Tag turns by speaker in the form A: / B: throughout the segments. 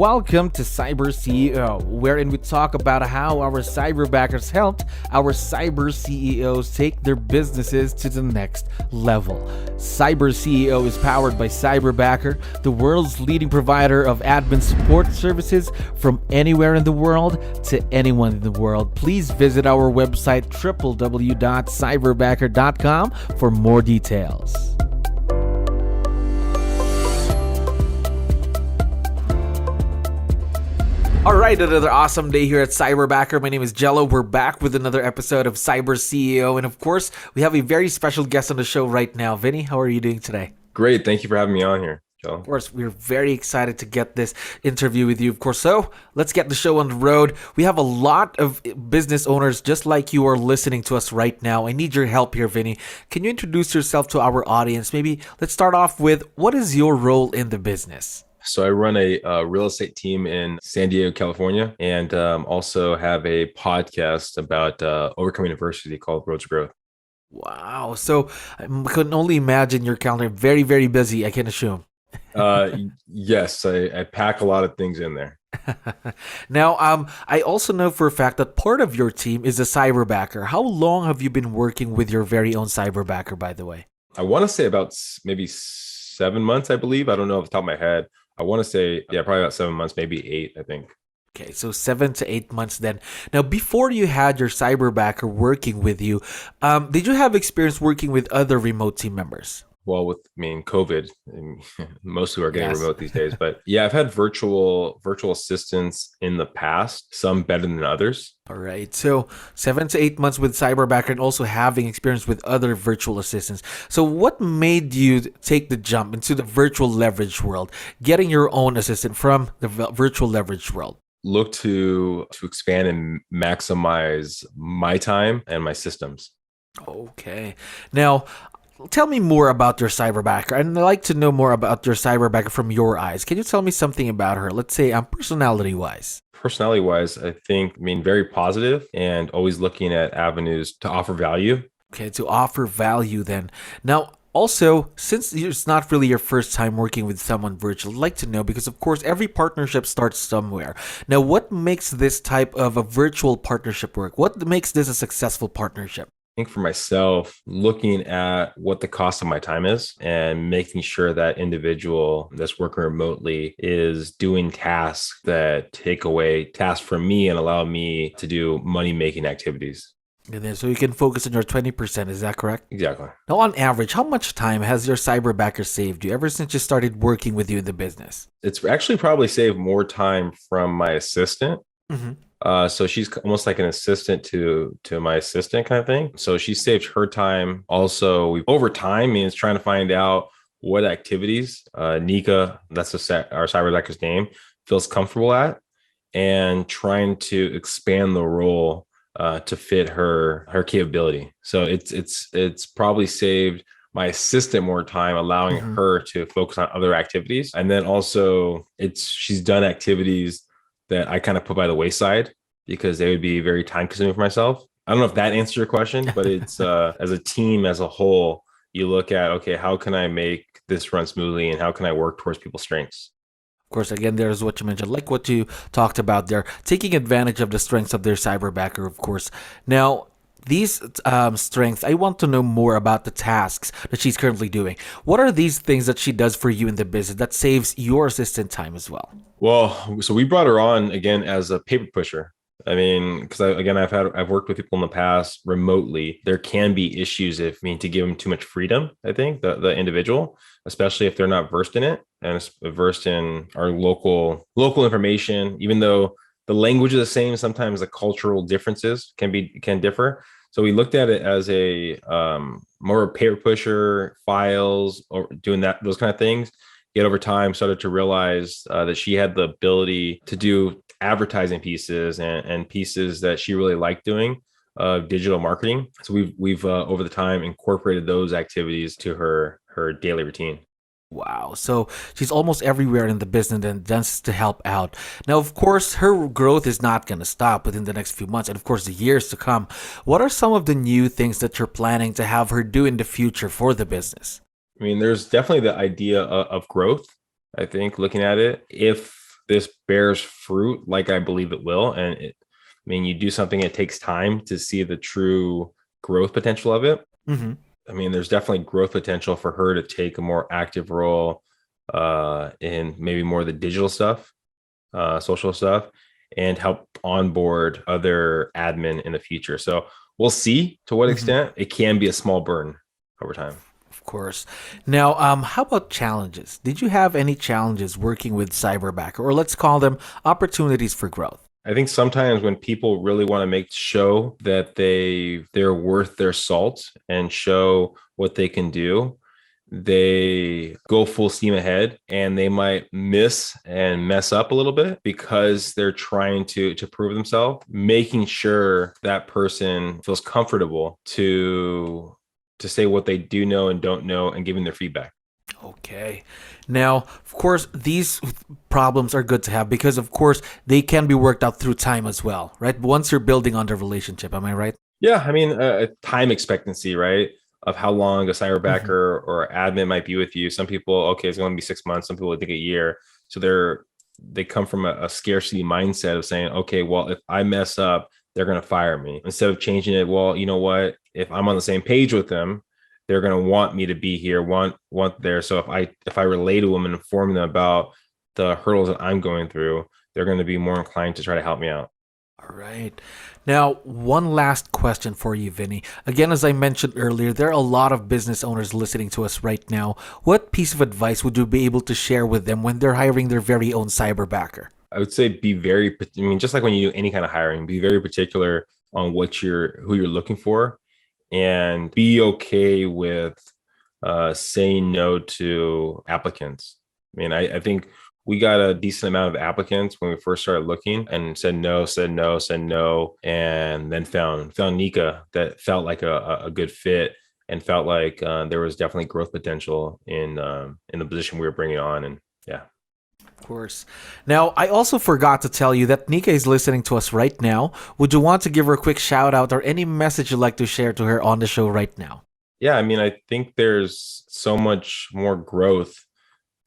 A: Welcome to CyberCEO, wherein we talk about how our cyberbackers helped our cyber CEOs take their businesses to the next level. CyberCEO is powered by Cyberbacker, the world's leading provider of admin support services from anywhere in the world to anyone in the world. Please visit our website www.cyberbacker.com for more details. All right, another awesome day here at Cyberbacker. My name is Jello. We're back with another episode of CyberCEO. And of course, we have a very special guest on the show right now. Vinny, how are you doing today?
B: Great. Thank you for having me on here, Jello.
A: Of course, we're very excited to get this interview with you, of course. So let's get the show on the road. We have a lot of business owners just like you are listening to us right now. I need your help here, Vinny. Can you introduce yourself to our audience? Maybe let's start off with, what is your role in the business?
B: So I run a real estate team in San Diego, California, and also have a podcast about overcoming adversity called Road to Growth.
A: Wow. So I can only imagine your calendar. Very, very busy, I can assume.
B: Yes, I pack a lot of things in there.
A: Now, I also know for a fact that part of your team is a cyberbacker. How long have you been working with your very own cyberbacker, by the way?
B: I want to say about maybe 7 months, I believe. I don't know off the top of my head. I want to say, probably about 7 months, maybe 8, I think.
A: Okay, so 7 to 8 months then. Now, before you had your cyberbacker working with you, did you have experience working with other remote team members?
B: Well, with COVID, most who are getting
A: Yes.
B: remote these days. But yeah, I've had virtual assistants in the past, some better than others.
A: All right, so 7 to 8 months with cyberbacker and also having experience with other virtual assistants. So what made you take the jump into the virtual leverage world, getting your own assistant from the virtual leverage world?
B: Look to expand and maximize my time and my systems.
A: Okay. Now, tell me more about your cyberbacker. I'd like to know more about your cyberbacker from your eyes. Can you tell me something about her? Let's say personality-wise.
B: Personality-wise, I think, very positive and always looking at avenues to offer value.
A: Okay, to offer value then. Now, also, since it's not really your first time working with someone virtual, I'd like to know, because of course, every partnership starts somewhere. Now, what makes this type of a virtual partnership work? What makes this a successful partnership?
B: I think for myself, looking at what the cost of my time is and making sure that individual that's working remotely is doing tasks that take away tasks from me and allow me to do money-making activities.
A: And then, so you can focus on your 20%, is that correct?
B: Exactly.
A: Now, on average, how much time has your cyberbacker saved you ever since you started working with you in the business?
B: It's actually probably saved more time from my assistant.
A: Mm-hmm.
B: So she's almost like an assistant to my assistant kind of thing. So she saved her time. Also, over time means trying to find out what activities 𝗙cie, that's our cyberbacker's name, feels comfortable at, and trying to expand the role to fit her capability. So it's probably saved my assistant more time, allowing her to focus on other activities. And then also she's done activities that I kind of put by the wayside because they would be very time consuming for myself. I don't know if that answers your question, but it's as a team as a whole, you look at, okay, how can I make this run smoothly and how can I work towards people's strengths?
A: Of course, again, there's what you mentioned, like what you talked about there, taking advantage of the strengths of their cyberbacker, of course. Now, these strengths, I want to know more about the tasks that she's currently doing. What are these things that she does for you in the business that saves your assistant time as well?
B: Well, so we brought her on again as a paper pusher. I mean, because I've worked with people in the past remotely. There can be issues to give them too much freedom. I think the individual, especially if they're not versed in it and versed in our local information, even though the language is the same, sometimes the cultural differences can differ. So we looked at it as a more paper pusher, files, or doing those kind of things. Yet over time, started to realize that she had the ability to do advertising pieces and pieces that she really liked doing, digital marketing. So we've over the time incorporated those activities to her daily routine.
A: Wow. So she's almost everywhere in the business and just to help out. Now, of course, her growth is not going to stop within the next few months and, of course, the years to come. What are some of the new things that you're planning to have her do in the future for the business?
B: There's definitely the idea of growth. I think looking at it, if this bears fruit like I believe it will. And you do something, it takes time to see the true growth potential of it.
A: Mm-hmm.
B: There's definitely growth potential for her to take a more active role in maybe more of the digital stuff, social stuff, and help onboard other admin in the future. So we'll see to what extent it can be a small burn over time.
A: Of course. Now, how about challenges? Did you have any challenges working with Cyberbacker, or let's call them opportunities for growth?
B: I think sometimes when people really want to show that they're worth their salt and show what they can do, they go full steam ahead, and they might miss and mess up a little bit because they're trying to prove themselves. Making sure that person feels comfortable to say what they do know and don't know, and giving their feedback.
A: Okay. Now, of course, these problems are good to have because, of course, they can be worked out through time as well, right? Once you're building on the relationship, am I right?
B: Yeah, a time expectancy, right? Of how long a cyberbacker or admin might be with you. Some people, okay, it's going to be 6 months. Some people think a year. So they come from a scarcity mindset of saying, okay, well, if I mess up, they're going to fire me. Instead of changing it, well, you know what? If I'm on the same page with them, they're going to want me to be here, want there. So if I relate to them and inform them about the hurdles that I'm going through, they're going to be more inclined to try to help me out.
A: All right. Now, one last question for you, Vinny. Again, as I mentioned earlier, there are a lot of business owners listening to us right now. What piece of advice would you be able to share with them when they're hiring their very own cyberbacker?
B: I would say just like when you do any kind of hiring, be very particular on who you're looking for, and be okay with saying no to applicants. I think we got a decent amount of applicants when we first started looking, and said no, and then found 𝗙cie that felt like a good fit, and felt like there was definitely growth potential in the position we were bringing on. And yeah.
A: Of course. Now, I also forgot to tell you that 𝗙cie is listening to us right now. Would you want to give her a quick shout out or any message you'd like to share to her on the show right now?
B: Yeah, I think there's so much more growth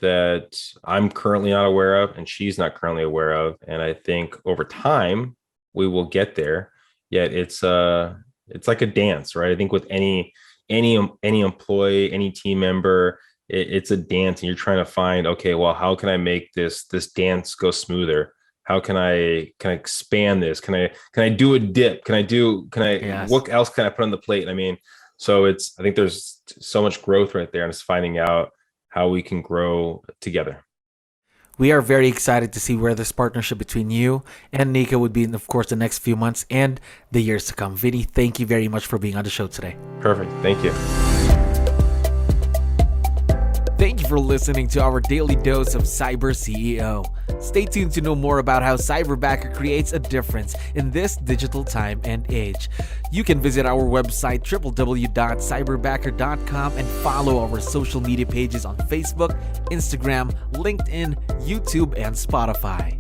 B: that I'm currently not aware of and she's not currently aware of. And I think over time we will get there. Yet it's like a dance, right? I think with any employee, any team member, it's a dance, and you're trying to find, okay, well, how can I make this dance go smoother? How can I expand this? Can I do a dip?
A: Yes.
B: What else can I put on the plate? So I think there's so much growth right there, and it's finding out how we can grow together.
A: We are very excited to see where this partnership between you and 𝗙cie would be in, of course, the next few months and the years to come. Vinny, thank you very much for being on the show today.
B: Perfect. Thank you.
A: Thank you for listening to our daily dose of CyberCEO. Stay tuned to know more about how Cyberbacker creates a difference in this digital time and age. You can visit our website www.cyberbacker.com and follow our social media pages on Facebook, Instagram, LinkedIn, YouTube, and Spotify.